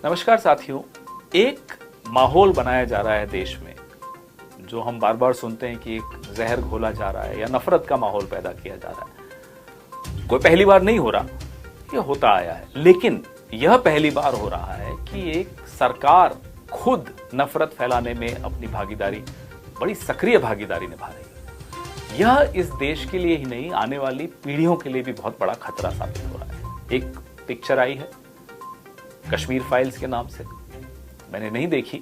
नमस्कार साथियों, एक माहौल बनाया जा रहा है देश में जो हम बार बार सुनते हैं कि एक जहर घोला जा रहा है या नफरत का माहौल पैदा किया जा रहा है। कोई पहली बार नहीं हो रहा, ये होता आया है, लेकिन यह पहली बार हो रहा है कि एक सरकार खुद नफरत फैलाने में अपनी भागीदारी, बड़ी सक्रिय भागीदारी निभा रही है। यह इस देश के लिए ही नहीं, आने वाली पीढ़ियों के लिए भी बहुत बड़ा खतरा साबित हो रहा है। एक पिक्चर आई है कश्मीर फाइल्स के नाम से, मैंने नहीं देखी,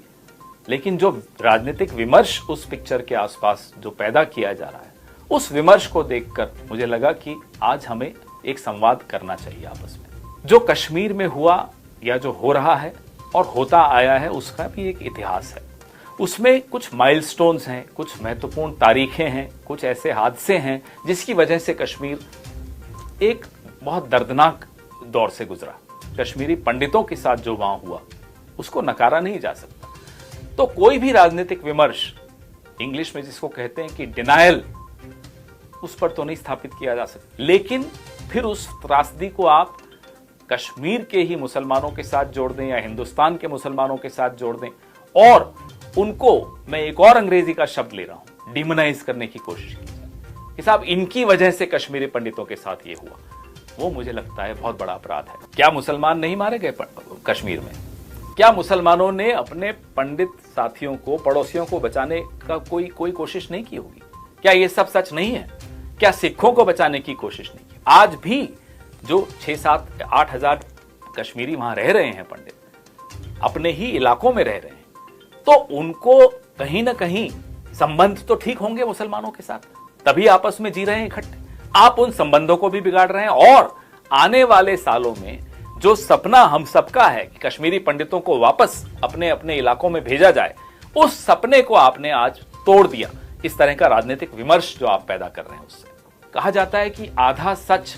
लेकिन जो राजनीतिक विमर्श उस पिक्चर के आसपास जो पैदा किया जा रहा है, उस विमर्श को देखकर मुझे लगा कि आज हमें एक संवाद करना चाहिए आपस में। जो कश्मीर में हुआ या जो हो रहा है और होता आया है, उसका भी एक इतिहास है। उसमें कुछ माइलस्टोन्स हैं, कुछ महत्वपूर्ण तारीखें हैं, कुछ ऐसे हादसे हैं जिसकी वजह से कश्मीर एक बहुत दर्दनाक दौर से गुजरा। कश्मीरी पंडितों के साथ जो वहां हुआ उसको नकारा नहीं जा सकता। तो कोई भी राजनीतिक विमर्श, इंग्लिश में जिसको कहते हैं कि डिनायल, उस पर तो नहीं स्थापित किया जा सकता, लेकिन फिर उस त्रासदी को आप कश्मीर के ही मुसलमानों के साथ जोड़ दें या हिंदुस्तान के मुसलमानों के साथ जोड़ दें और उनको, मैं एक और अंग्रेजी का शब्द ले रहा हूं, डिमोनाइज करने की कोशिश की कि साहब इनकी वजह से कश्मीरी पंडितों के साथ ये हुआ, वो मुझे लगता है बहुत बड़ा अपराध है। क्या मुसलमान नहीं मारे गए कश्मीर में? क्या मुसलमानों ने अपने पंडित साथियों को, पड़ोसियों को बचाने का कोई कोशिश नहीं की होगी? क्या ये सब सच नहीं है? क्या सिखों को बचाने की कोशिश नहीं की? आज भी जो 6-7-8 हजार कश्मीरी वहां रह रहे हैं पंडित, अपने ही इलाकों में रह रहे हैं, तो उनको कहीं ना कहीं संबंध तो ठीक होंगे मुसलमानों के साथ, तभी आपस में जी रहे हैं इकट्ठे। आप उन संबंधों को भी बिगाड़ रहे हैं और आने वाले सालों में जो सपना हम सबका है कि कश्मीरी पंडितों को वापस अपने अपने इलाकों में भेजा जाए, उस सपने को आपने आज तोड़ दिया। इस तरह का राजनीतिक विमर्श जो आप पैदा कर रहे हैं, उससे कहा जाता है कि आधा सच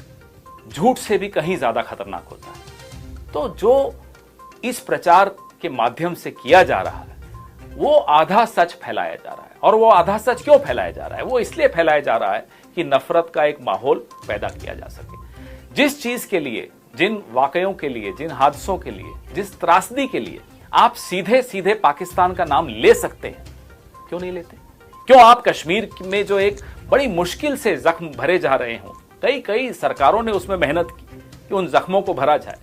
झूठ से भी कहीं ज्यादा खतरनाक होता है। तो जो इस प्रचार के माध्यम से किया जा रहा है, वो आधा सच फैलाया जा रहा है। और वो आधा सच क्यों फैलाया जा रहा है? वो इसलिए फैलाया जा रहा है कि नफरत का एक माहौल पैदा किया जा सके। जिस चीज के लिए, जिन वाकयों के लिए, जिन हादसों के लिए, जिस त्रासदी के लिए आप सीधे सीधे पाकिस्तान का नाम ले सकते हैं, क्यों नहीं लेते? क्यों आप कश्मीर में जो एक बड़ी मुश्किल से जख्म भरे जा रहे हों, कई सरकारों ने उसमें मेहनत की कि उन जख्मों को भरा जाए,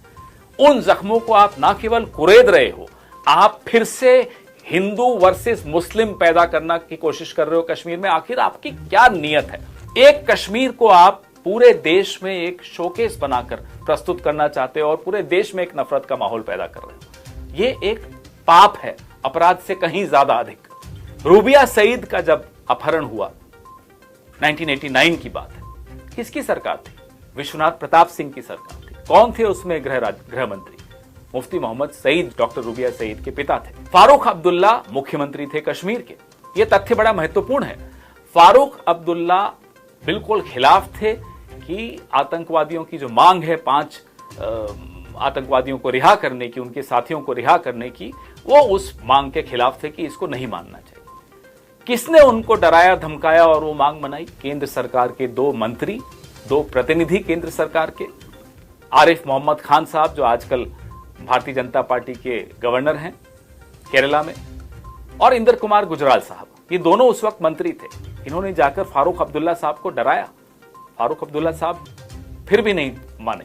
उन जख्मों को आप ना केवल कुरेद रहे हो, आप फिर से हिंदू वर्सेस मुस्लिम पैदा करना की कोशिश कर रहे हो कश्मीर में। आखिर आपकी क्या नीयत है? एक कश्मीर को आप पूरे देश में एक शोकेस बनाकर प्रस्तुत करना चाहते हो और पूरे देश में एक नफरत का माहौल पैदा कर रहे हो। ये एक पाप है, अपराध से कहीं ज्यादा अधिक। रूबिया सईद का जब अपहरण हुआ, 1989 की बात है, किसकी सरकार थी? विश्वनाथ प्रताप सिंह की सरकार थी। कौन थे उसमें गृह मंत्री? मुफ्ती मोहम्मद सईद, डॉक्टर रूबिया सईद के पिता थे। फारूक अब्दुल्ला मुख्यमंत्री थे कश्मीर के। यह तथ्य बड़ा महत्वपूर्ण है। फारूक अब्दुल्ला बिल्कुल खिलाफ थे कि आतंकवादियों की जो मांग है 5 आतंकवादियों को रिहा करने की, उनके साथियों को रिहा करने की, वो उस मांग के खिलाफ थे कि इसको नहीं मानना चाहिए। किसने उनको डराया, धमकाया और वो मांग मनाई? केंद्र सरकार के 2 मंत्री, 2 प्रतिनिधि केंद्र सरकार के, आरिफ मोहम्मद खान साहब जो आजकल भारतीय जनता पार्टी के गवर्नर हैं केरला में, और इंदर कुमार गुजराल साहब, ये दोनों उस वक्त मंत्री थे। इन्होंने जाकर फारूक अब्दुल्ला साहब को डराया। फारूक अब्दुल्ला साहब फिर भी नहीं माने,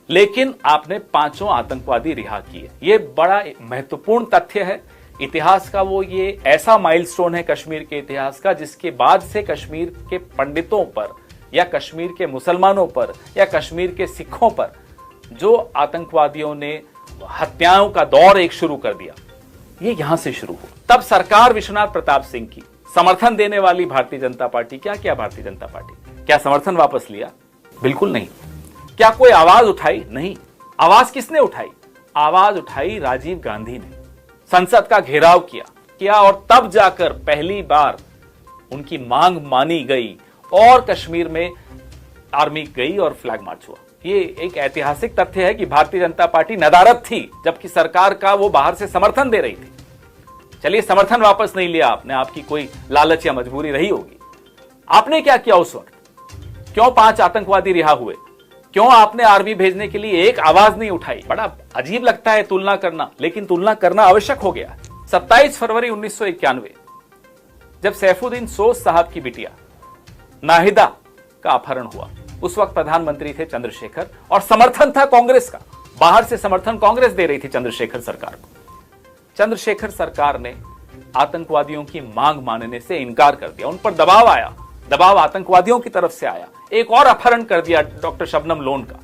लेकिन आपने 5 आतंकवादी रिहा किए। ये बड़ा महत्वपूर्ण तथ्य है इतिहास का। वो ये ऐसा माइलस्टोन है कश्मीर के इतिहास का, जिसके बाद से कश्मीर के पंडितों पर या कश्मीर के मुसलमानों पर या कश्मीर के सिखों पर जो आतंकवादियों ने हत्याओं का दौर एक शुरू कर दिया, ये यहां से शुरू हुआ। तब सरकार विश्वनाथ प्रताप सिंह की समर्थन देने वाली भारतीय जनता पार्टी, क्या किया भारतीय जनता पार्टी? क्या समर्थन वापस लिया? बिल्कुल नहीं। क्या कोई आवाज उठाई? नहीं। आवाज किसने उठाई? आवाज उठाई राजीव गांधी ने। संसद का घेराव किया और तब जाकर पहली बार उनकी मांग मानी गई और कश्मीर में आर्मी गई और फ्लैग मार्च हुआ। ये एक ऐतिहासिक तथ्य है कि भारतीय जनता पार्टी नदारद थी जबकि सरकार का वो बाहर से समर्थन दे रही थी। चलिए, समर्थन वापस नहीं लिया आपने, आपकी कोई लालच या मजबूरी रही होगी। आपने क्या किया उस वक्त? क्यों 5 आतंकवादी रिहा हुए? क्यों आपने आर्मी भेजने के लिए एक आवाज नहीं उठाई? बड़ा अजीब लगता है तुलना करना, लेकिन तुलना करना आवश्यक हो गया। 27 फरवरी 1991 जब सैफुद्दीन सोज साहब की बिटिया नाहिदा का अपहरण हुआ, उस वक्त प्रधानमंत्री थे चंद्रशेखर और समर्थन था कांग्रेस का। बाहर से समर्थन कांग्रेस दे रही थी चंद्रशेखर सरकार को। चंद्रशेखर सरकार ने आतंकवादियों की मांग मानने से इनकार कर दिया। उन पर दबाव आया, दबाव आतंकवादियों की तरफ से आया। एक और अपहरण कर दिया डॉक्टर शबनम लोन का।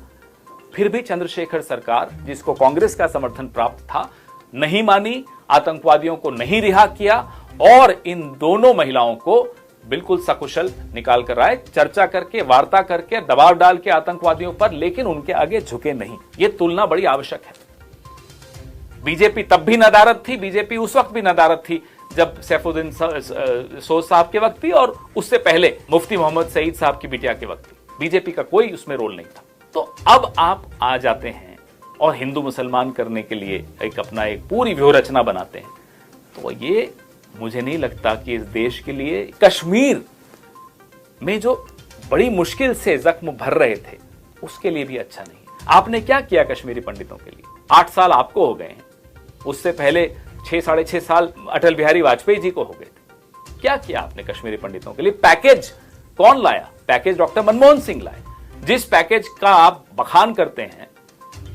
फिर भी चंद्रशेखर सरकार, जिसको कांग्रेस का समर्थन प्राप्त था, नहीं मानी, आतंकवादियों को नहीं रिहा किया और इन दोनों महिलाओं को बिल्कुल सकुशल निकाल कर आए, चर्चा करके, वार्ता करके, दबाव डाल के आतंकवादियों पर, लेकिन उनके आगे झुके नहीं। यह तुलना बड़ी आवश्यक है। बीजेपी तब भी नदारद थी, बीजेपी उस वक्त भी नदारद थी जब सैफुद्दीन सोज साहब के वक्त थी और उससे पहले मुफ्ती मोहम्मद सईद साहब की बिटिया के वक्त थी। बीजेपी का कोई उसमें रोल नहीं था। तो अब आप आ जाते हैं और हिंदू मुसलमान करने के लिए एक पूरी व्यूह रचना बनाते हैं। तो ये मुझे नहीं लगता कि इस देश के लिए, कश्मीर में जो बड़ी मुश्किल से जख्म भर रहे थे, उसके लिए भी अच्छा नहीं। आपने क्या किया कश्मीरी पंडितों के लिए? 8 साल आपको हो गए हैं, उससे पहले 6-6.5 साल अटल बिहारी वाजपेयी जी को हो गए थे। क्या किया आपने कश्मीरी पंडितों के लिए? पैकेज कौन लाया? पैकेज डॉक्टर मनमोहन सिंह लाए। जिस पैकेज का आप बखान करते हैं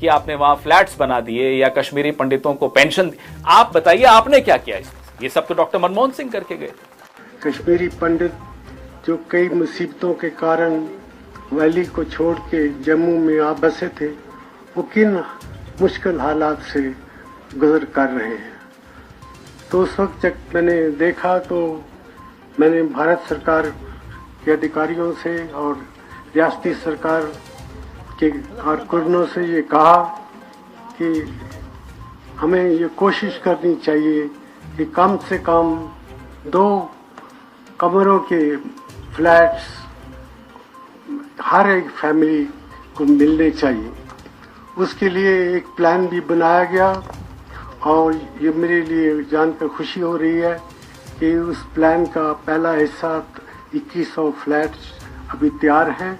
कि आपने वहां फ्लैट्स बना दिए या कश्मीरी पंडितों को पेंशन, आप बताइए आपने क्या किया इसमें? ये सब तो डॉक्टर मनमोहन सिंह करके गए। कश्मीरी पंडित जो कई मुसीबतों के कारण वैली को छोड़ के जम्मू में आ बसे थे, वो किन मुश्किल हालात से गुजर कर रहे हैं। तो उस वक्त जब मैंने देखा तो मैंने भारत सरकार के अधिकारियों से और रियासती सरकार के कारकुनों से ये कहा कि हमें ये कोशिश करनी चाहिए कि कम से कम 2 कमरों के फ्लैट्स हर एक फैमिली को मिलने चाहिए। उसके लिए एक प्लान भी बनाया गया और ये मेरे लिए जानकर खुशी हो रही है कि उस प्लान का पहला हिस्सा 2100 फ्लैट्स अभी तैयार हैं।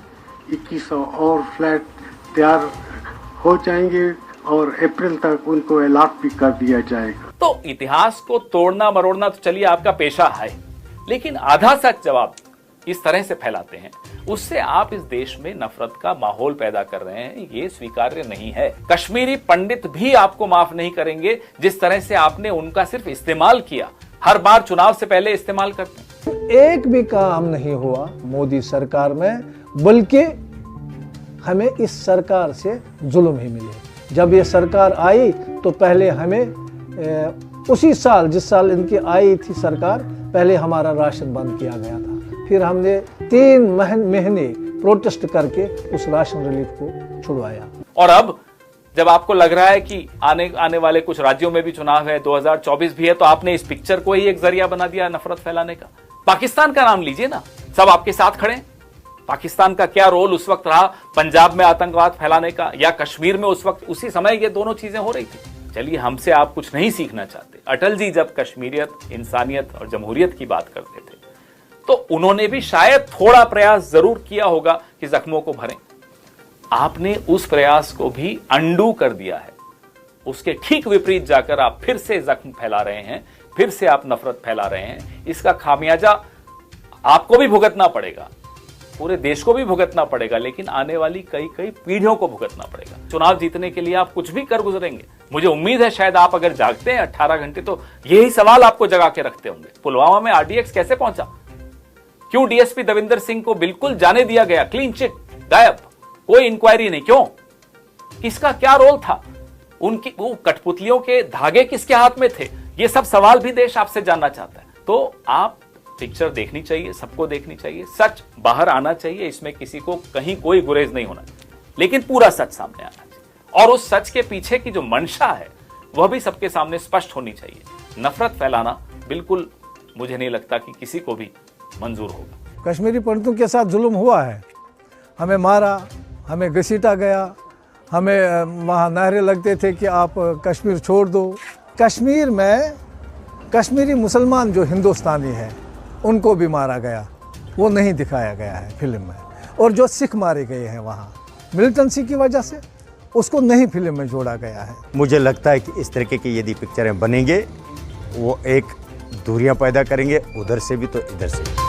2100 और फ्लैट तैयार हो जाएंगे और अप्रैल तक उनको अलॉट भी कर दिया जाएगा। तो इतिहास को तोड़ना मरोड़ना तो चलिए आपका पेशा है, लेकिन आधा सच जब आप इस तरह से फैलाते हैं, उससे आप इस देश में नफरत का माहौल पैदा कर रहे हैं। ये स्वीकार्य नहीं है। कश्मीरी पंडित भी आपको माफ नहीं करेंगे जिस तरह से आपने उनका सिर्फ इस्तेमाल किया। हर बार चुनाव से पहले इस्तेमाल करते हैं। एक भी काम नहीं हुआ मोदी सरकार में, बल्कि हमें इस सरकार से जुल्म ही मिले। जब ये सरकार आई तो पहले हमें उसी साल, जिस साल इनकी आई थी सरकार, पहले हमारा राशन बंद किया गया था। फिर हमने 3 महीने प्रोटेस्ट करके उस राशन रिलीफ को छुड़वाया। और अब जब आपको लग रहा है कि आने वाले कुछ राज्यों में भी चुनाव है, 2024 भी है, तो आपने इस पिक्चर को ही एक जरिया बना दिया नफरत फैलाने का। पाकिस्तान का नाम लीजिए ना, सब आपके साथ खड़े। पाकिस्तान का क्या रोल उस वक्त रहा पंजाब में आतंकवाद फैलाने का, या कश्मीर में उस वक्त उसी समय ये दोनों चीजें हो रही थी। चलिए, हमसे आप कुछ नहीं सीखना चाहते। अटल जी जब कश्मीरियत, इंसानियत और जमहूरियत की बात करते थे तो उन्होंने भी शायद थोड़ा प्रयास जरूर किया होगा कि जख्मों को भरें। आपने उस प्रयास को भी अंडू कर दिया है। उसके ठीक विपरीत जाकर आप फिर से जख्म फैला रहे हैं, फिर से आप नफरत फैला रहे हैं। इसका खामियाजा आपको भी भुगतना पड़ेगा, पूरे देश को भी भुगतना पड़ेगा, लेकिन आने वाली कई पीढ़ियों को भुगतना पड़ेगा। चुनाव जीतने के लिए आप कुछ भी कर गुजरेंगे। मुझे उम्मीद है शायद आप अगर जागते हैं 18 घंटे तो यही सवाल आपको जगा के रखते होंगे। पुलवामा में आरडीएक्स कैसे पहुंचा? क्यों डीएसपी दविंदर सिंह को बिल्कुल जाने दिया गया? क्लीन चिट, गायब, कोई इंक्वायरी नहीं। क्यों? किसका क्या रोल था? उनकी वो कठपुतलियों के धागे किसके हाथ में थे? ये सब सवाल भी देश आपसे जानना चाहता है। तो आप पिक्चर देखनी चाहिए, सबको देखनी चाहिए, सच बाहर आना चाहिए। इसमें किसी को कहीं कोई गुरेज नहीं होना चाहिए, लेकिन पूरा सच सामने आना चाहिए। और उस सच के पीछे की जो मंशा है वह भी सबके सामने स्पष्ट होनी चाहिए। नफरत फैलाना बिल्कुल मुझे नहीं लगता कि किसी को भी मंजूर होगा। कश्मीरी पंडितों के साथ जुल्म हुआ है। हमें मारा, हमें घसीटा गया, हमें वहाँ नारे लगते थे कि आप कश्मीर छोड़ दो। कश्मीर में कश्मीरी मुसलमान जो हिंदुस्तानी हैं उनको भी मारा गया, वो नहीं दिखाया गया है फिल्म में। और जो सिख मारे गए हैं वहाँ, मिलिटेंसी की वजह से उसको नहीं फिल्म में जोड़ा गया है। मुझे लगता है कि इस तरीके की यदि पिक्चरें बनेंगे वो एक दूरियां पैदा करेंगे, उधर से भी तो इधर से भी।